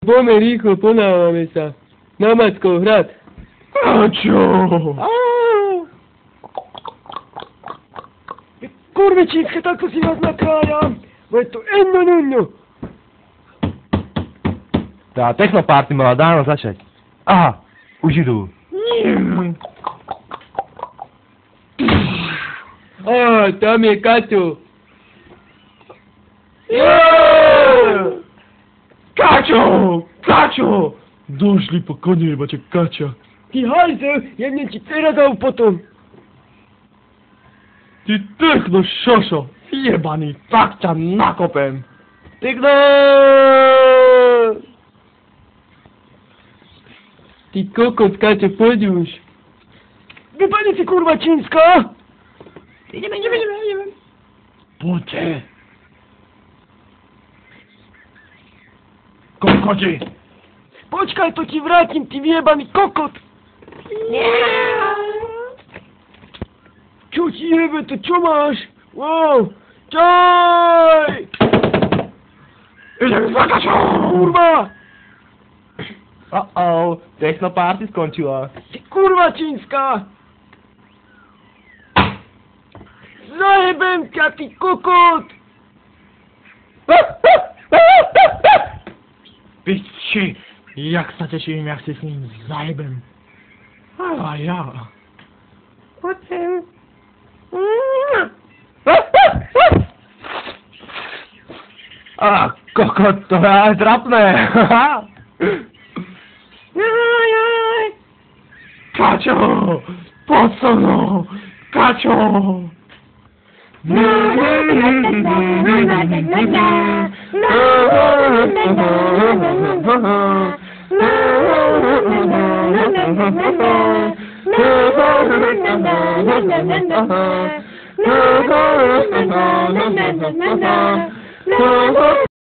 Poďme rýchlo, ponávame sa. Na Mackov hrad. A čo? Kurvičínske, takto si vás nakrájam. Veď to eno. Tá technoparty mala dávno začať. Aha, už idú. Á, tam je Kaťo. Kačo! Došli po koniebate Kača. Ty hajzel, jemne ti teraz dal potom. Ty techno šošo, jebaný, tak ťa nakopem. Pekno! Ty kokos, Kaťo, poď už. Vypadni si, kurva čínska! Ideme. Poďte. Kokoti! Počkaj, to ti vrátim, ty vyjebaný kokot! Čo ti jebe, to čo máš? Wow! Čaj! Idem za Kačou! Kurva! Technoparty skončila. Ty kurva čínska! Zajebem ťa, ty kokot! Piči, jak sa teším, jak si s ním zajebem. A ja. Poď sem. Kokot, to je aj trapné. Kačo, poď so mnou, Kačo.